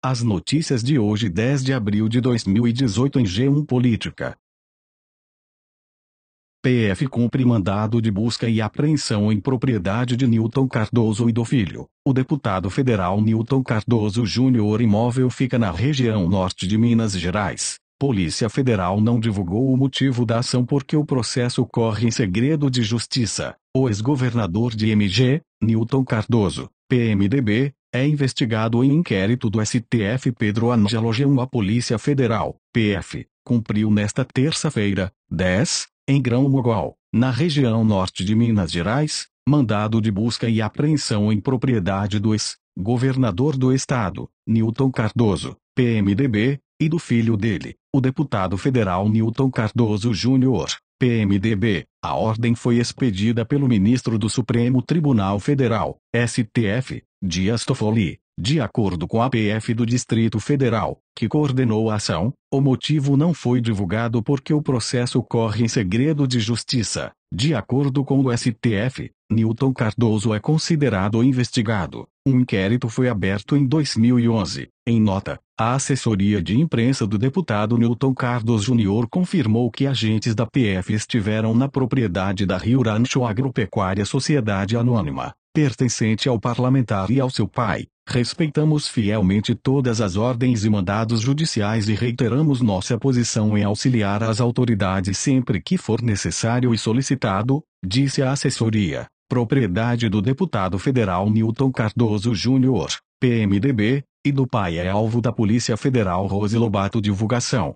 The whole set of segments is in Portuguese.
As notícias de hoje, 10 de abril de 2018, em G1 Política. PF cumpre mandado de busca e apreensão em propriedade de Newton Cardoso e do filho. O deputado federal Newton Cardoso Júnior. Imóvel fica na região norte de Minas Gerais. Polícia Federal não divulgou o motivo da ação porque o processo corre em segredo de justiça. O ex-governador de MG, Newton Cardoso, PMDB, é investigado em inquérito do STF. Pedro Ângelo G1. A Polícia Federal, PF, cumpriu nesta terça-feira, 10, em Grão-Mogol, na região norte de Minas Gerais, mandado de busca e apreensão em propriedade do ex-governador do estado, Newton Cardoso, PMDB, e do filho dele, o deputado federal Newton Cardoso Júnior, PMDB. A ordem foi expedida pelo ministro do Supremo Tribunal Federal, STF, Dias Toffoli. De acordo com a PF do Distrito Federal, que coordenou a ação, o motivo não foi divulgado porque o processo corre em segredo de justiça. De acordo com o STF, Newton Cardoso é considerado investigado. Um inquérito foi aberto em 2011. Em nota, a assessoria de imprensa do deputado Newton Cardoso Jr. confirmou que agentes da PF estiveram na propriedade da Rio Rancho Agropecuária Sociedade Anônima, pertencente ao parlamentar e ao seu pai. Respeitamos fielmente todas as ordens e mandados judiciais e reiteramos nossa posição em auxiliar as autoridades sempre que for necessário e solicitado, disse a assessoria. Propriedade do deputado federal Newton Cardoso Júnior, PMDB, e do pai é alvo da Polícia Federal. Rose Lobato. Divulgação.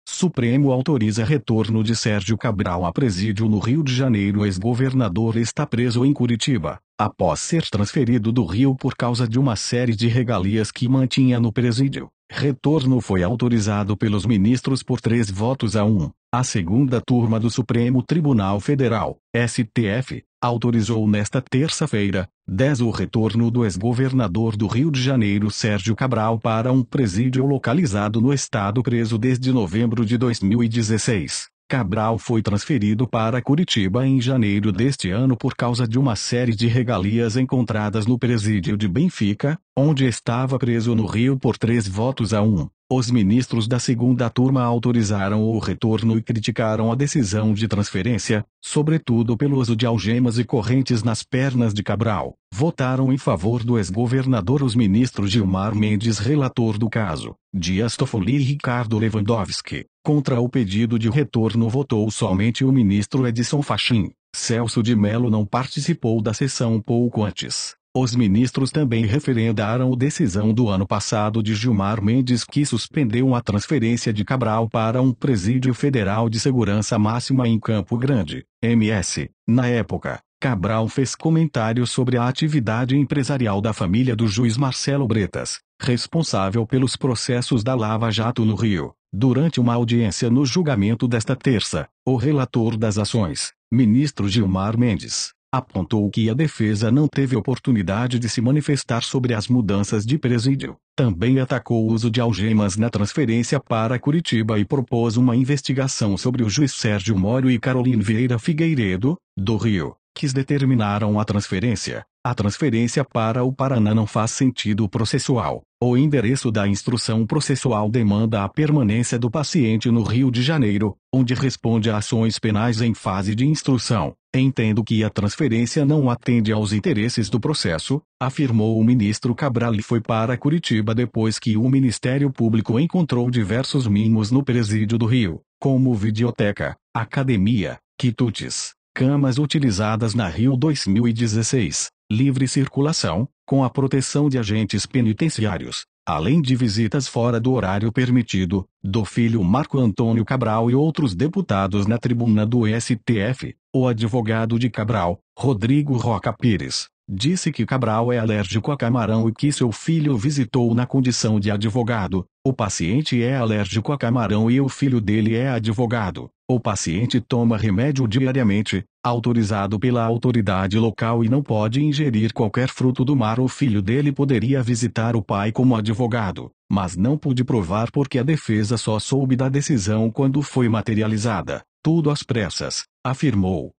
Supremo autoriza retorno de Sérgio Cabral a presídio no Rio de Janeiro. Ex-governador está preso em Curitiba, após ser transferido do Rio por causa de uma série de regalias que mantinha no presídio. Retorno foi autorizado pelos ministros por 3 votos a 1. A segunda turma do Supremo Tribunal Federal, STF, autorizou nesta terça-feira, 10, o retorno do ex-governador do Rio de Janeiro Sérgio Cabral para um presídio localizado no estado, preso desde novembro de 2016. Cabral foi transferido para Curitiba em janeiro deste ano por causa de uma série de regalias encontradas no presídio de Benfica, onde estava preso no Rio, por 3 votos a 1. Os ministros da segunda turma autorizaram o retorno e criticaram a decisão de transferência, sobretudo pelo uso de algemas e correntes nas pernas de Cabral. Votaram em favor do ex-governador os ministros Gilmar Mendes, relator do caso, Dias Toffoli e Ricardo Lewandowski. Contra o pedido de retorno votou somente o ministro Edson Fachin. Celso de Mello não participou da sessão pouco antes. Os ministros também referendaram a decisão do ano passado de Gilmar Mendes, que suspendeu a transferência de Cabral para um presídio federal de segurança máxima em Campo Grande, MS. Na época, Cabral fez comentários sobre a atividade empresarial da família do juiz Marcelo Bretas, responsável pelos processos da Lava Jato no Rio. Durante uma audiência no julgamento desta terça, o relator das ações, ministro Gilmar Mendes, apontou que a defesa não teve oportunidade de se manifestar sobre as mudanças de presídio. Também atacou o uso de algemas na transferência para Curitiba e propôs uma investigação sobre o juiz Sérgio Moro e Carolina Vieira Figueiredo, do Rio, que determinaram a transferência. A transferência para o Paraná não faz sentido processual. O endereço da instrução processual demanda a permanência do paciente no Rio de Janeiro, onde responde a ações penais em fase de instrução. Entendo que a transferência não atende aos interesses do processo, afirmou o ministro Cabral, e foi para Curitiba depois que o Ministério Público encontrou diversos mimos no presídio do Rio, como videoteca, academia, quitutes, camas utilizadas na Rio 2016, livre circulação, com a proteção de agentes penitenciários, além de visitas fora do horário permitido, do filho Marco Antônio Cabral e outros deputados. Na tribuna do STF, o advogado de Cabral, Rodrigo Roca Pires, disse que Cabral é alérgico a camarão e que seu filho visitou na condição de advogado. O paciente é alérgico a camarão e o filho dele é advogado. O paciente toma remédio diariamente, autorizado pela autoridade local, e não pode ingerir qualquer fruto do mar. O filho dele poderia visitar o pai como advogado, mas não pude provar porque a defesa só soube da decisão quando foi materializada. Tudo às pressas, afirmou.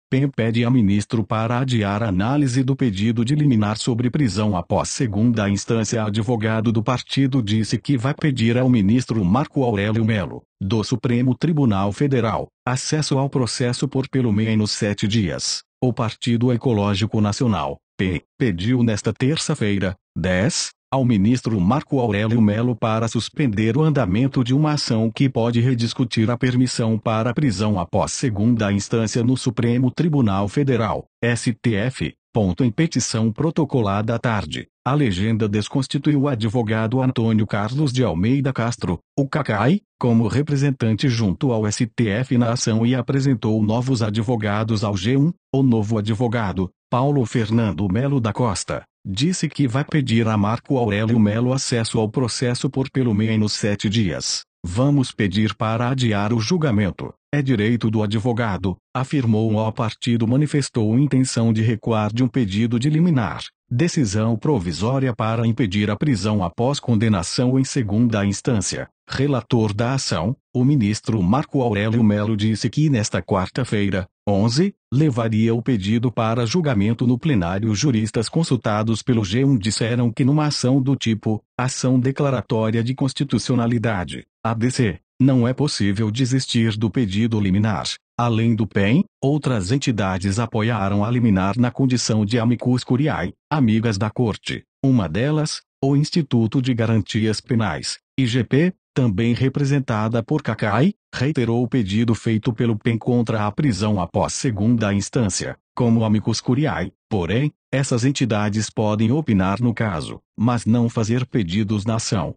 PEN pede a ministro para adiar a análise do pedido de liminar sobre prisão após segunda instância. Advogado do partido disse que vai pedir ao ministro Marco Aurélio Melo, do Supremo Tribunal Federal, acesso ao processo por pelo menos 7 dias. O Partido Ecológico Nacional, PEN, pediu nesta terça-feira, 10, ao ministro Marco Aurélio Melo para suspender o andamento de uma ação que pode rediscutir a permissão para prisão após segunda instância no Supremo Tribunal Federal, STF. Em petição protocolada à tarde, a legenda desconstituiu o advogado Antônio Carlos de Almeida Castro, o Cacai, como representante junto ao STF na ação e apresentou novos advogados ao G1. O novo advogado, Paulo Fernando Melo da Costa, disse que vai pedir a Marco Aurélio Melo acesso ao processo por pelo menos 7 dias. Vamos pedir para adiar o julgamento. É direito do advogado, afirmou. O partido manifestou intenção de recuar de um pedido de liminar, decisão provisória para impedir a prisão após condenação em segunda instância. Relator da ação, o ministro Marco Aurélio Melo disse que nesta quarta-feira, 11, levaria o pedido para julgamento no plenário. Juristas consultados pelo G1 disseram que numa ação do tipo, ação declaratória de constitucionalidade, ADC, não é possível desistir do pedido liminar. Além do PEN, outras entidades apoiaram a liminar na condição de amicus curiae, amigas da Corte. Uma delas, o Instituto de Garantias Penais, IGP, também representada por Cacai, reiterou o pedido feito pelo PEN contra a prisão após segunda instância, como amicus curiae. Porém, essas entidades podem opinar no caso, mas não fazer pedidos na ação.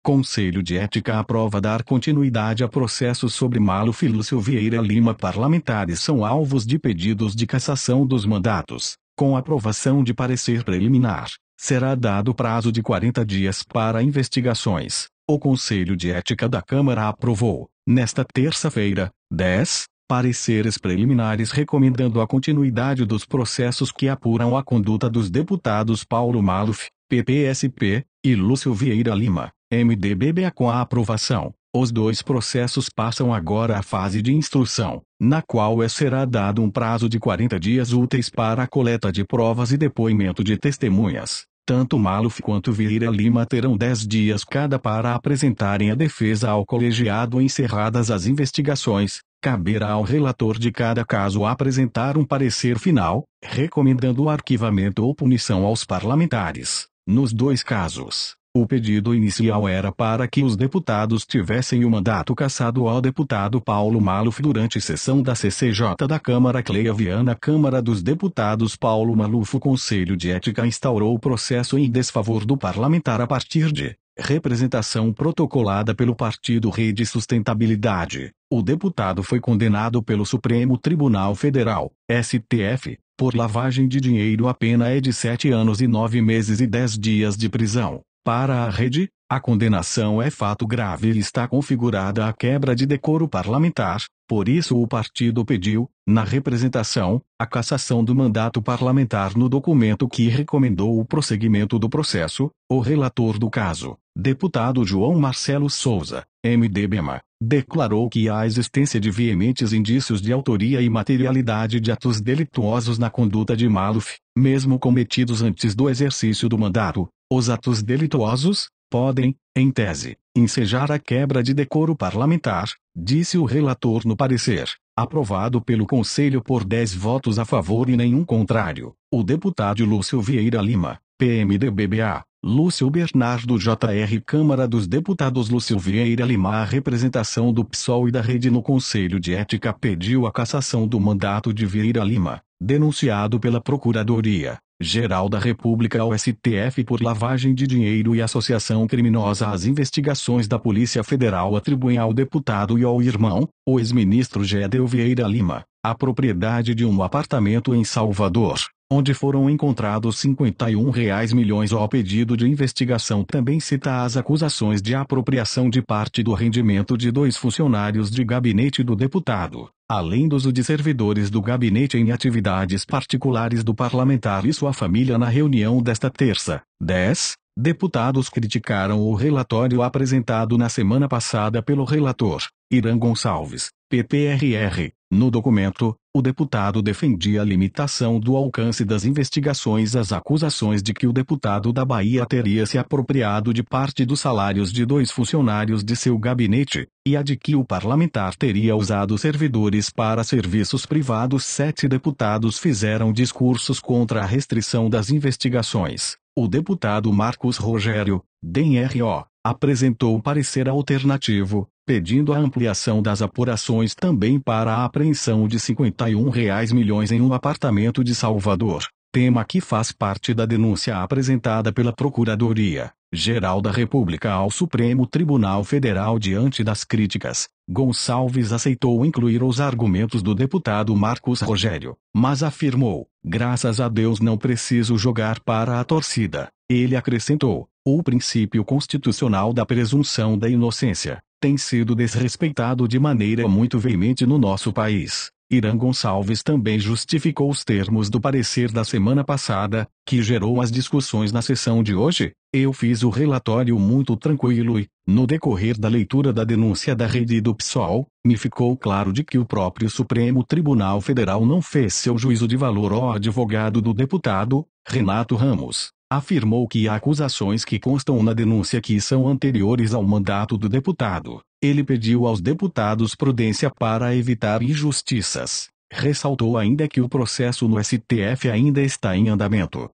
Conselho de Ética aprova dar continuidade a processo sobre Maluf e Lúcio Vieira Lima. Parlamentares são alvos de pedidos de cassação dos mandatos. Com aprovação de parecer preliminar, será dado prazo de 40 dias para investigações. O Conselho de Ética da Câmara aprovou, nesta terça-feira, 10, pareceres preliminares recomendando a continuidade dos processos que apuram a conduta dos deputados Paulo Maluf, PPSP, e Lúcio Vieira Lima, MDBBA. Com a aprovação, os dois processos passam agora à fase de instrução, na qual será dado um prazo de 40 dias úteis para a coleta de provas e depoimento de testemunhas. Tanto Maluf quanto Vieira Lima terão 10 dias cada para apresentarem a defesa ao colegiado. Encerradas as investigações, caberá ao relator de cada caso apresentar um parecer final, recomendando o arquivamento ou punição aos parlamentares. Nos dois casos, o pedido inicial era para que os deputados tivessem o mandato cassado ao deputado Paulo Maluf durante sessão da CCJ da Câmara. Cleia Viana. Câmara dos Deputados Paulo Maluf. O Conselho de Ética instaurou o processo em desfavor do parlamentar a partir de representação protocolada pelo partido Rede Sustentabilidade. O deputado foi condenado pelo Supremo Tribunal Federal, STF, por lavagem de dinheiro. A pena é de 7 anos e 9 meses e 10 dias de prisão. Para a Rede, a condenação é fato grave e está configurada a quebra de decoro parlamentar. Por isso o partido pediu, na representação, a cassação do mandato parlamentar. No documento que recomendou o prosseguimento do processo, o relator do caso, deputado João Marcelo Souza, MDBMA, declarou que há existência de veementes indícios de autoria e materialidade de atos delituosos na conduta de Maluf, mesmo cometidos antes do exercício do mandato. Os atos delituosos podem, em tese, ensejar a quebra de decoro parlamentar, disse o relator no parecer, aprovado pelo Conselho por 10 votos a favor e nenhum contrário. O deputado Lúcio Vieira Lima, PMDBBA, Lúcio Bernardo Jr. Câmara dos Deputados. Lúcio Vieira Lima. A representação do PSOL e da Rede no Conselho de Ética pediu a cassação do mandato de Vieira Lima, denunciado pela Procuradoria-Geral da República ao STF por lavagem de dinheiro e associação criminosa. As investigações da Polícia Federal atribuem ao deputado e ao irmão, o ex-ministro Gedel Vieira Lima, a propriedade de um apartamento em Salvador, onde foram encontrados R$ 51 milhões. O pedido de investigação também cita as acusações de apropriação de parte do rendimento de 2 funcionários de gabinete do deputado, além do uso de servidores do gabinete em atividades particulares do parlamentar e sua família. Na reunião desta terça, 10, deputados criticaram o relatório apresentado na semana passada pelo relator, Irã Gonçalves, PPRR, No documento, o deputado defendia a limitação do alcance das investigações às acusações de que o deputado da Bahia teria se apropriado de parte dos salários de 2 funcionários de seu gabinete, e a de que o parlamentar teria usado servidores para serviços privados. 7 deputados fizeram discursos contra a restrição das investigações. O deputado Marcos Rogério, DEM-RO, apresentou um parecer alternativo, pedindo a ampliação das apurações também para a apreensão de R$ 51 milhões em um apartamento de Salvador, tema que faz parte da denúncia apresentada pela Procuradoria-Geral da República ao Supremo Tribunal Federal. Diante das críticas, Gonçalves aceitou incluir os argumentos do deputado Marcos Rogério, mas afirmou: "Graças a Deus não preciso jogar para a torcida." Ele acrescentou: "O princípio constitucional da presunção da inocência tem sido desrespeitado de maneira muito veemente no nosso país." Irã Gonçalves também justificou os termos do parecer da semana passada, que gerou as discussões na sessão de hoje. "Eu fiz o relatório muito tranquilo e, no decorrer da leitura da denúncia da rede do PSOL, me ficou claro de que o próprio Supremo Tribunal Federal não fez seu juízo de valor." O advogado do deputado, Renato Ramos, afirmou que há acusações que constam na denúncia que são anteriores ao mandato do deputado. Ele pediu aos deputados prudência para evitar injustiças. Ressaltou ainda que o processo no STF ainda está em andamento.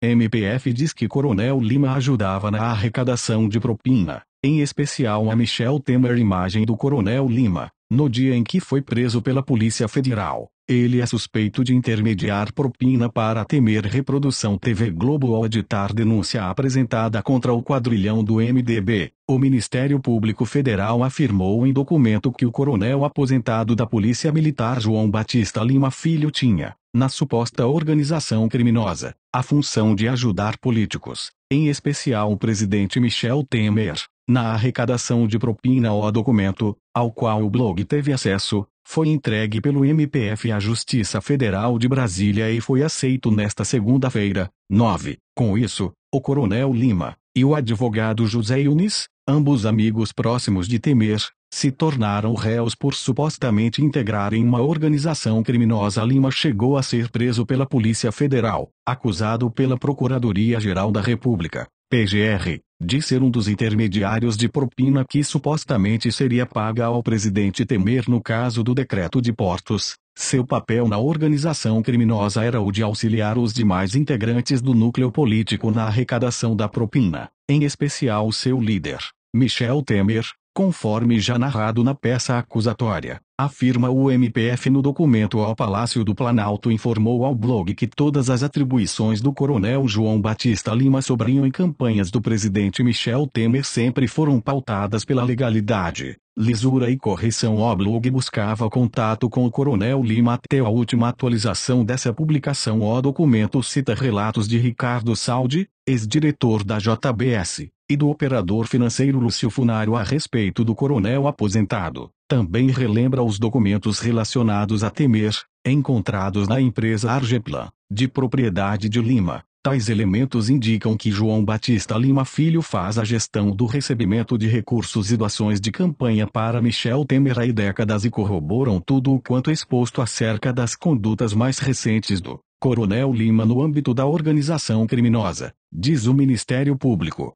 MPF diz que Coronel Lima ajudava na arrecadação de propina, em especial a Michel Temer. Imagem do Coronel Lima, no dia em que foi preso pela Polícia Federal. Ele é suspeito de intermediar propina para Temer. Reprodução TV Globo. Ao editar denúncia apresentada contra o quadrilhão do MDB, o Ministério Público Federal afirmou em documento que o coronel aposentado da Polícia Militar João Batista Lima Filho tinha, na suposta organização criminosa, a função de ajudar políticos, em especial o presidente Michel Temer, na arrecadação de propina. O documento, ao qual o blog teve acesso, foi entregue pelo MPF à Justiça Federal de Brasília e foi aceito nesta segunda-feira, 9. Com isso, o Coronel Lima e o advogado José Yunis, ambos amigos próximos de Temer, se tornaram réus por supostamente integrarem uma organização criminosa. Lima chegou a ser preso pela Polícia Federal, acusado pela Procuradoria-Geral da República, PGR, de ser um dos intermediários de propina que supostamente seria paga ao presidente Temer no caso do decreto de portos. Seu papel na organização criminosa era o de auxiliar os demais integrantes do núcleo político na arrecadação da propina, em especial seu líder, Michel Temer, conforme já narrado na peça acusatória. Afirma o MPF no documento. Ao Palácio do Planalto informou ao blog que todas as atribuições do coronel João Batista Lima sobriam em campanhas do presidente Michel Temer sempre foram pautadas pela legalidade, lisura e correção. O blog buscava contato com o coronel Lima até a última atualização dessa publicação. O documento cita relatos de Ricardo Saldi, ex-diretor da JBS, e do operador financeiro Lúcio Funaro a respeito do coronel aposentado. Também relembra os documentos relacionados a Temer, encontrados na empresa Argeplan, de propriedade de Lima. Tais elementos indicam que João Batista Lima Filho faz a gestão do recebimento de recursos e doações de campanha para Michel Temer há décadas e corroboram tudo o quanto exposto acerca das condutas mais recentes do Coronel Lima no âmbito da organização criminosa, diz o Ministério Público.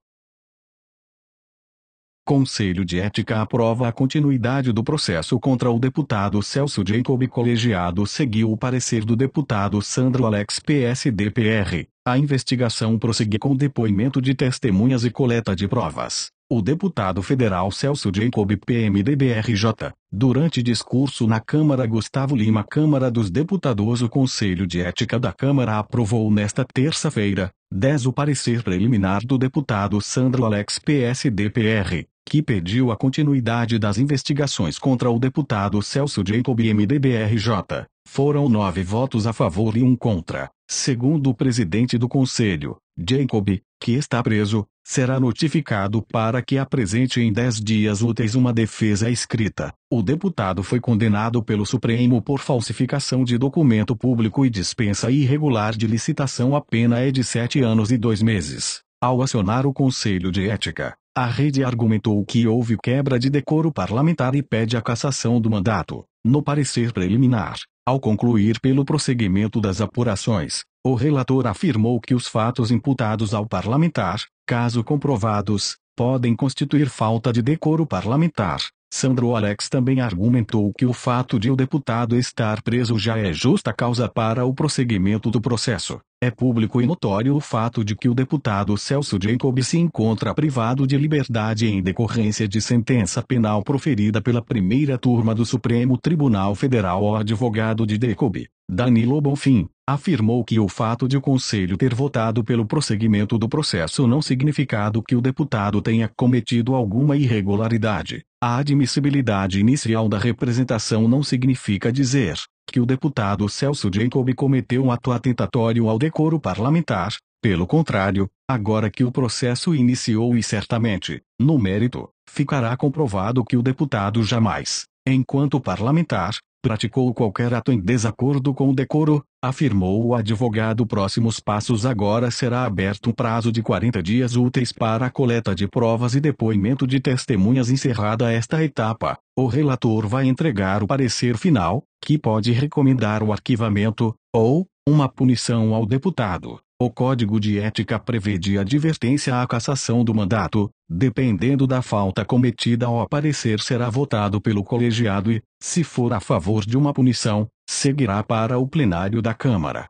Conselho de Ética aprova a continuidade do processo contra o deputado Celso Jacob. Colegiado seguiu o parecer do deputado Sandro Alex PSD-PR. A investigação prossegue com depoimento de testemunhas e coleta de provas. O deputado federal Celso Jacob PMDB-RJ, durante discurso na Câmara Gustavo Lima Câmara dos Deputados. O Conselho de Ética da Câmara aprovou nesta terça-feira, 10 o parecer preliminar do deputado Sandro Alex PSD-PR, que pediu a continuidade das investigações contra o deputado Celso Jacob MDB-RJ. Foram 9 votos a favor e 1 contra. Segundo o presidente do Conselho, Jacob, que está preso, será notificado para que apresente em 10 dias úteis uma defesa escrita. O deputado foi condenado pelo Supremo por falsificação de documento público e dispensa irregular de licitação. A pena é de 7 anos e 2 meses. Ao acionar o Conselho de Ética, A rede argumentou que houve quebra de decoro parlamentar e pede a cassação do mandato. No parecer preliminar, ao concluir pelo prosseguimento das apurações, o relator afirmou que os fatos imputados ao parlamentar, caso comprovados, podem constituir falta de decoro parlamentar. Sandro Alex também argumentou que o fato de o deputado estar preso já é justa causa para o prosseguimento do processo. É público e notório o fato de que o deputado Celso Jacob se encontra privado de liberdade em decorrência de sentença penal proferida pela primeira turma do Supremo Tribunal Federal. O advogado de Jacob, Danilo Bonfim, afirmou que o fato de o Conselho ter votado pelo prosseguimento do processo não significado que o deputado tenha cometido alguma irregularidade. A admissibilidade inicial da representação não significa dizer que o deputado Celso Jacob cometeu um ato atentatório ao decoro parlamentar. Pelo contrário, agora que o processo iniciou e certamente, no mérito, ficará comprovado que o deputado jamais, enquanto parlamentar, praticou qualquer ato em desacordo com o decoro, afirmou o advogado. Próximos passos. Agora será aberto um prazo de 40 dias úteis para a coleta de provas e depoimento de testemunhas. Encerrada esta etapa, o relator vai entregar o parecer final, que pode recomendar o arquivamento, ou uma punição ao deputado. O Código de Ética prevê de advertência à cassação do mandato. Dependendo da falta cometida, o parecer será votado pelo colegiado e, se for a favor de uma punição, seguirá para o plenário da Câmara.